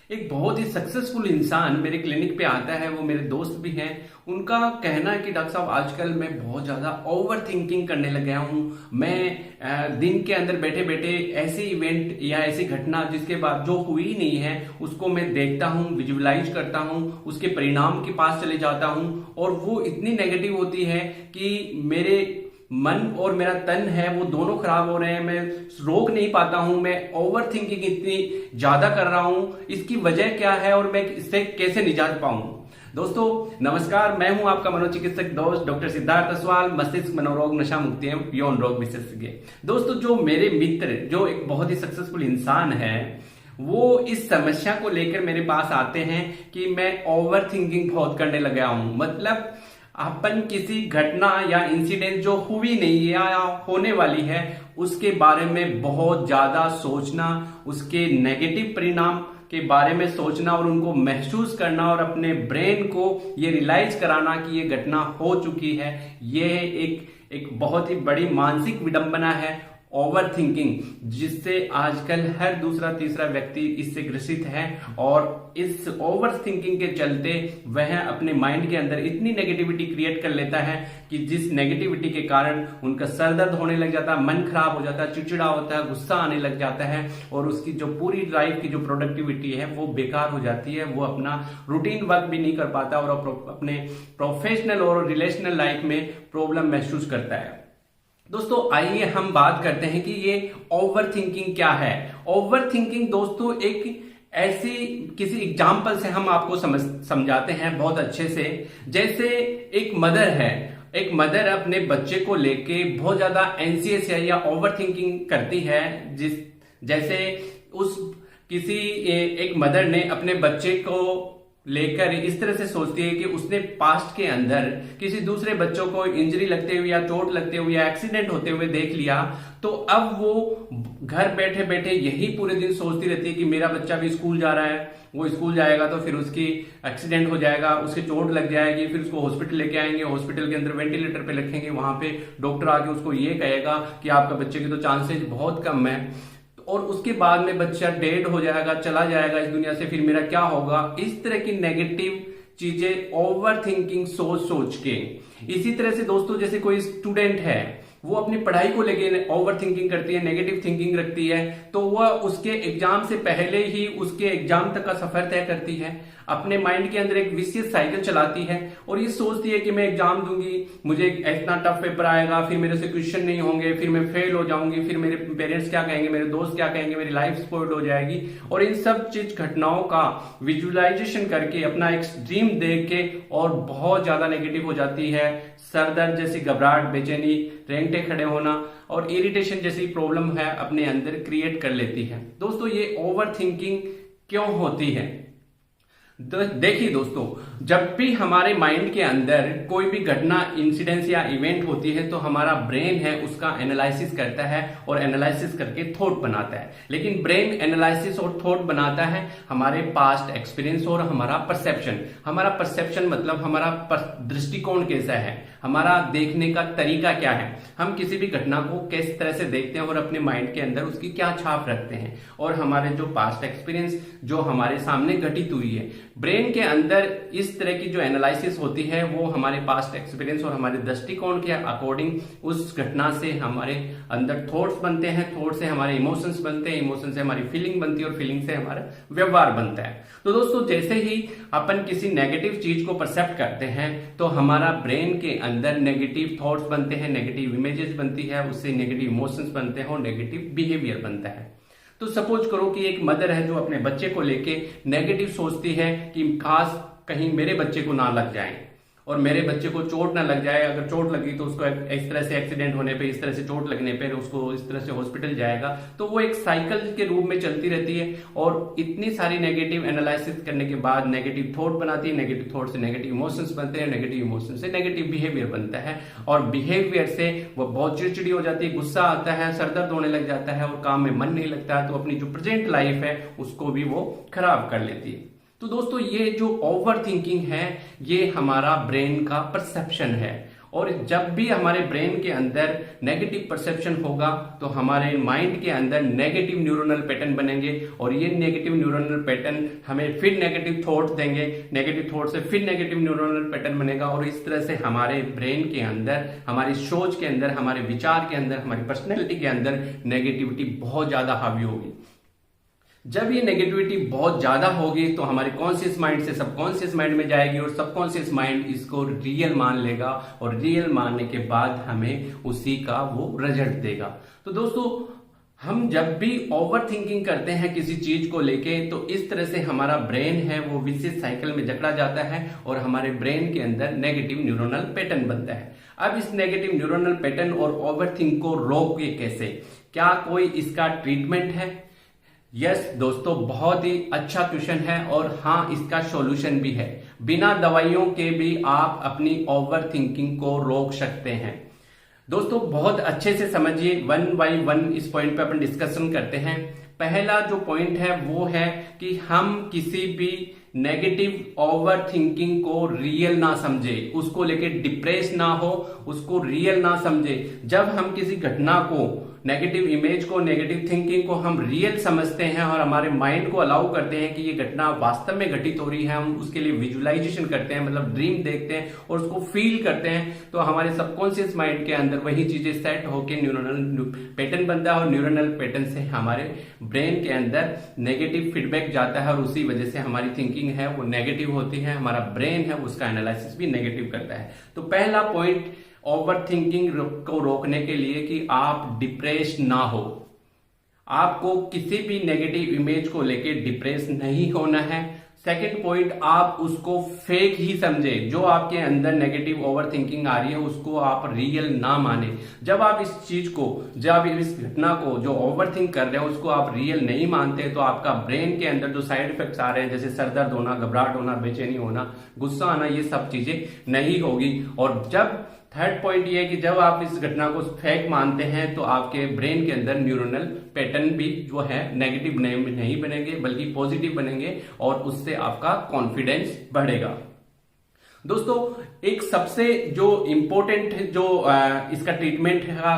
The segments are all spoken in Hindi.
एक बहुत ही सक्सेसफुल इंसान मेरे क्लिनिक पे आता है, वो मेरे दोस्त भी हैं। उनका कहना है कि डॉक्टर साहब आजकल मैं बहुत ज्यादा ओवर थिंकिंग करने लग गया हूँ। मैं दिन के अंदर बैठे बैठे ऐसी इवेंट या ऐसी घटना जिसके बाद जो हुई ही नहीं है उसको मैं देखता हूँ, विजुअलाइज करता हूँ, उसके परिणाम के पास चले जाता हूँ और वो इतनी नेगेटिव होती है कि मेरे मन और मेरा तन है वो दोनों खराब हो रहे हैं। मैं रोक नहीं पाता हूं, मैं ओवर थिंकिंग इतनी ज्यादा कर रहा हूं। इसकी वजह क्या है और मैं इससे कैसे निजात पाऊं? दोस्तों नमस्कार, मैं हूं आपका मनोचिकित्सक दोस्त डॉक्टर सिद्धार्थ असवाल, मस्तिष्क मनोरोग नशा मुक्ति एवं यौन रोग विशेषज्ञ। दोस्तों जो मेरे मित्र जो एक बहुत ही सक्सेसफुल इंसान है वो इस समस्या को लेकर मेरे पास आते हैं कि मैं ओवर थिंकिंग बहुत करने लगा हूं। मतलब अपन किसी घटना या इंसिडेंट जो हुई नहीं है या होने वाली है उसके बारे में बहुत ज्यादा सोचना, उसके नेगेटिव परिणाम के बारे में सोचना और उनको महसूस करना और अपने ब्रेन को ये रियलाइज कराना कि ये घटना हो चुकी है। ये एक बहुत ही बड़ी मानसिक विडंबना है ओवर थिंकिंग, जिससे आजकल हर दूसरा तीसरा व्यक्ति इससे ग्रसित है। और इस ओवर थिंकिंग के चलते वह अपने माइंड के अंदर इतनी नेगेटिविटी क्रिएट कर लेता है कि जिस नेगेटिविटी के कारण उनका सर दर्द होने लग जाता है, मन खराब हो जाता है, चिड़चिड़ा होता है, गुस्सा आने लग जाता है और उसकी जो पूरी लाइफ की जो प्रोडक्टिविटी है वो बेकार हो जाती है। वो अपना रूटीन वर्क भी नहीं कर पाता और अपने प्रोफेशनल और रिलेशनल लाइफ में प्रॉब्लम महसूस करता है। दोस्तों आइए हम बात करते हैं कि ये ओवर थिंकिंग क्या है। ओवर थिंकिंग दोस्तों एक ऐसी किसी एग्जाम्पल से हम आपको समझाते हैं बहुत अच्छे से। जैसे एक मदर है, एक मदर अपने बच्चे को लेके बहुत ज्यादा एंसियस है या ओवर थिंकिंग करती है। जैसे उस किसी एक मदर ने अपने बच्चे को लेकर इस तरह से सोचती है कि उसने पास्ट के अंदर किसी दूसरे बच्चों को इंजरी लगते हुए या चोट लगते हुए या एक्सीडेंट होते हुए देख लिया, तो अब वो घर बैठे बैठे यही पूरे दिन सोचती रहती है कि मेरा बच्चा भी स्कूल जा रहा है, वो स्कूल जाएगा तो फिर उसकी एक्सीडेंट हो जाएगा, उसके चोट लग जाएगी, फिर उसको हॉस्पिटल लेके आएंगे, हॉस्पिटल के अंदर वेंटिलेटर पे रखेंगे, वहां पे डॉक्टर आके उसको ये कहेगा कि आपका बच्चे के तो चांसेस बहुत कम है और उसके बाद में बच्चा डेड हो जाएगा, चला जाएगा इस दुनिया से, फिर मेरा क्या होगा। इस तरह की नेगेटिव चीजें ओवर थिंकिंग सोच सोच के। इसी तरह से दोस्तों जैसे कोई स्टूडेंट है वो अपनी पढ़ाई को लेके ओवर थिंकिंग करती है, नेगेटिव थिंकिंग रखती है, तो वह उसके एग्जाम से पहले ही उसके एग्जाम तक का सफर तय करती है, अपने माइंड के अंदर एक विशियस साइकिल चलाती है और ये सोचती है कि मैं एग्जाम दूंगी, मुझे इतना टफ पेपर आएगा, फिर मेरे से क्वेश्चन नहीं होंगे, फिर मैं फेल हो जाऊंगी, फिर मेरे पेरेंट्स क्या कहेंगे, मेरे दोस्त क्या कहेंगे, मेरी लाइफ स्पॉइल हो जाएगी। और इन सब चीज घटनाओं का विजुअलाइजेशन करके अपना एक ड्रीम देख के और बहुत ज्यादा नेगेटिव हो जाती है। सर दर्द जैसी घबराहट, बेचैनी, रेंगटे खड़े होना और इरिटेशन जैसी प्रॉब्लम है अपने अंदर क्रिएट कर लेती है। दोस्तों ये ओवर थिंकिंग क्यों होती है? देखिए दोस्तों, जब भी हमारे माइंड के अंदर कोई भी घटना, इंसिडेंस या इवेंट होती है तो हमारा ब्रेन है उसका एनालिसिस करता है और एनालिसिस करके थॉट बनाता है। लेकिन ब्रेन एनालिसिस और थॉट बनाता है हमारे पास्ट एक्सपीरियंस और हमारा परसेप्शन। हमारा परसेप्शन मतलब हमारा दृष्टिकोण कैसा है, हमारा देखने का तरीका क्या है, हम किसी भी घटना को किस तरह से देखते हैं और अपने माइंड के अंदर उसकी क्या छाप रखते हैं। और हमारे जो पास्ट एक्सपीरियंस जो हमारे सामने घटित हुई है, ब्रेन के अंदर इस तरह की जो एनालिसिस होती है वो हमारे पास्ट एक्सपीरियंस और हमारे दृष्टिकोण के अकॉर्डिंग उस घटना से हमारे अंदर थॉट्स बनते हैं, थॉट से हमारे इमोशंस बनते हैं, इमोशन से हमारी फीलिंग बनती है और फीलिंग से हमारा व्यवहार बनता है। तो दोस्तों जैसे ही अपन किसी नेगेटिव चीज को परसेप्ट करते हैं तो हमारा ब्रेन के अंदर नेगेटिव थॉट्स बनते हैं, नेगेटिव इमेजेस बनती है, उससे नेगेटिव इमोशंस बनते हैं और नेगेटिव बिहेवियर बनता है। तो सपोज करो कि एक मदर है जो अपने बच्चे को लेके नेगेटिव सोचती है कि खास कहीं मेरे बच्चे को ना लग जाए और मेरे बच्चे को चोट ना लग जाए, अगर चोट लगी तो उसको इस तरह से एक्सीडेंट होने पे, इस तरह से चोट लगने पे उसको इस तरह से हॉस्पिटल जाएगा। तो वो एक साइकिल के रूप में चलती रहती है और इतनी सारी नेगेटिव एनालिसिस करने के बाद नेगेटिव थॉट बनाती है, नेगेटिव थॉट से नेगेटिव इमोशंस बनते हैं, नेगेटिव इमोशन से नेगेटिव बिहेवियर बनता है और बिहेवियर से वो बहुत चिड़चिड़ी हो जाती है, गुस्सा आता है, सरदर्द होने लग जाता है और काम में मन नहीं लगता है, तो अपनी जो प्रेजेंट लाइफ है उसको भी वो खराब कर लेती है। तो दोस्तों ये जो ओवर थिंकिंग है ये हमारा ब्रेन का परसेप्शन है और जब भी हमारे ब्रेन के अंदर नेगेटिव परसेप्शन होगा तो हमारे माइंड के अंदर नेगेटिव न्यूरोनल पैटर्न बनेंगे और ये नेगेटिव न्यूरोनल पैटर्न हमें फिर नेगेटिव थॉट देंगे, नेगेटिव थॉट से फिर नेगेटिव न्यूरोनल पैटर्न बनेगा और इस तरह से हमारे ब्रेन के अंदर, हमारी सोच के अंदर, हमारे विचार के अंदर, हमारी पर्सनैलिटी के अंदर नेगेटिविटी बहुत ज्यादा हावी होगी। जब ये नेगेटिविटी बहुत ज्यादा होगी तो हमारे कॉन्शियस माइंड से सबकॉन्शियस माइंड में जाएगी और सबकॉन्शियस माइंड इसको रियल मान लेगा और रियल मानने के बाद हमें उसी का वो रिजल्ट देगा। तो दोस्तों, हम जब भी ओवर थिंकिंग करते हैं किसी चीज को लेके तो इस तरह से हमारा ब्रेन है वो विशेष साइकिल में जकड़ा जाता है और हमारे ब्रेन के अंदर नेगेटिव न्यूरोनल पैटर्न बनता है। अब इस नेगेटिव न्यूरोनल पैटर्न और ओवर थिंक को रोके कैसे? क्या कोई इसका ट्रीटमेंट है? यस दोस्तों, बहुत ही अच्छा क्वेश्चन है और हाँ, इसका सॉल्यूशन भी है। बिना दवाइयों के भी आप अपनी ओवर थिंकिंग को रोक सकते हैं। दोस्तों, बहुत अच्छे से समझिए, 1 बाय 1 इस पॉइंट पे अपन डिस्कशन करते हैं। पहला जो पॉइंट है वो है कि हम किसी भी नेगेटिव ओवर थिंकिंग को रियल ना समझे, उसको लेके डिप्रेस ना हो, उसको रियल ना समझे। जब हम किसी घटना को, नेगेटिव इमेज को, नेगेटिव थिंकिंग को हम रियल समझते हैं और हमारे माइंड को अलाउ करते हैं कि ये घटना वास्तव में घटित हो रही है, हम उसके लिए विजुअलाइजेशन करते हैं, मतलब ड्रीम देखते हैं और उसको फील करते हैं, तो हमारे सबकॉन्शियस माइंड के अंदर वही चीजें सेट होकर न्यूरोनल पैटर्न बनता है और न्यूरोनल पैटर्न से हमारे ब्रेन के अंदर नेगेटिव फीडबैक जाता है और उसी वजह से हमारी थिंकिंग है वो नेगेटिव होती है, हमारा ब्रेन है उसका एनालिसिस भी नेगेटिव करता है। तो पहला पॉइंट ओवर थिंकिंग को रोकने के लिए कि आप डिप्रेस ना हो, आपको किसी भी नेगेटिव इमेज को लेके डिप्रेस नहीं होना है। सेकंड पॉइंट, आप उसको फेक ही समझे, जो आपके अंदर नेगेटिव ओवर थिंकिंग आ रही है उसको आप रियल ना माने। जब आप इस चीज को, जब इस घटना को जो ओवर थिंक कर रहे हैं उसको आप रियल नहीं मानते तो आपका ब्रेन के अंदर जो साइड इफेक्ट्स आ रहे हैं जैसे सरदर्द होना, घबराहट होना, बेचैनी होना, गुस्सा आना, ये सब चीजें नहीं होगी। और जब थर्ड पॉइंट ये है कि जब आप इस घटना को फेक मानते हैं तो आपके ब्रेन के अंदर न्यूरोनल पैटर्न भी जो है नेगेटिव नहीं बनेंगे बल्कि पॉजिटिव बनेंगे और उससे आपका कॉन्फिडेंस बढ़ेगा। दोस्तों, एक सबसे जो इम्पोर्टेंट जो इसका ट्रीटमेंट का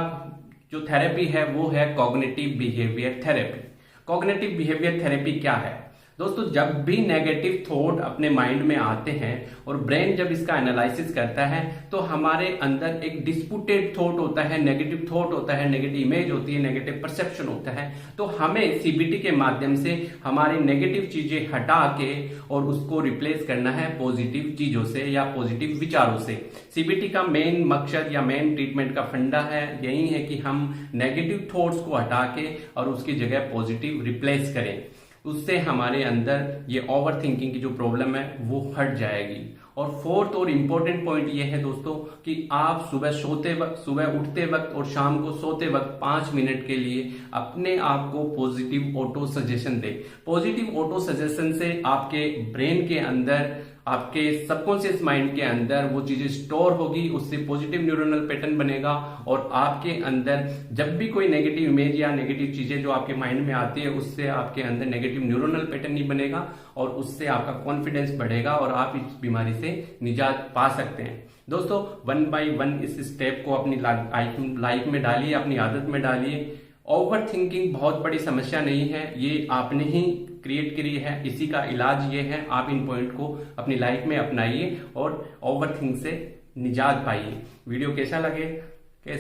जो थेरेपी है वो है cognitive behaviour therapy. Cognitive behaviour therapy क्या है? दोस्तों, जब भी नेगेटिव थॉट अपने माइंड में आते हैं और ब्रेन जब इसका एनालिसिस करता है तो हमारे अंदर एक डिस्प्यूटेड थॉट होता है, नेगेटिव थॉट होता है, नेगेटिव इमेज होती है, नेगेटिव परसेप्शन होता है। तो हमें सीबीटी के माध्यम से हमारी नेगेटिव चीजें हटा के और उसको रिप्लेस करना है पॉजिटिव चीजों से या पॉजिटिव विचारों से। सीबीटी का मेन मकसद या मेन ट्रीटमेंट का फंडा है यही है कि हम नेगेटिव थॉट्स को हटा के और उसकी जगह पॉजिटिव रिप्लेस करें, उससे हमारे अंदर ये ओवर थिंकिंग की जो प्रॉब्लम है वो हट जाएगी। और फोर्थ और इम्पोर्टेंट पॉइंट ये है दोस्तों कि आप सुबह सोते वक्त, सुबह उठते वक्त और शाम को सोते वक्त 5 मिनट के लिए अपने आप को पॉजिटिव ऑटो सजेशन दें। पॉजिटिव ऑटो सजेशन से आपके ब्रेन के अंदर, आपके सबकॉन्शियस माइंड के अंदर वो चीजें स्टोर होगी, उससे पॉजिटिव न्यूरोनल पैटर्न बनेगा और आपके अंदर जब भी कोई नेगेटिव इमेज या नेगेटिव चीजें जो आपके माइंड में आती है उससे आपके अंदर नेगेटिव न्यूरोनल पैटर्न नहीं बनेगा और उससे आपका कॉन्फिडेंस बढ़ेगा और आप इस बीमारी से निजात पा सकते हैं। दोस्तों, 1 बाय 1 इस स्टेप को अपनी लाइफ में डालिए, अपनी आदत में डालिए। ओवर थिंकिंग बहुत बड़ी समस्या नहीं है, ये आपने ही क्रिएट करी है, इसी का इलाज ये है। आप इन पॉइंट को अपनी लाइफ में अपनाइए और ओवर थिंक से निजात पाइए। वीडियो कैसा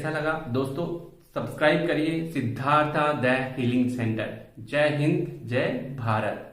लगा दोस्तों? सब्सक्राइब करिए सिद्धार्था द हीलिंग सेंटर। जय हिंद, जय भारत।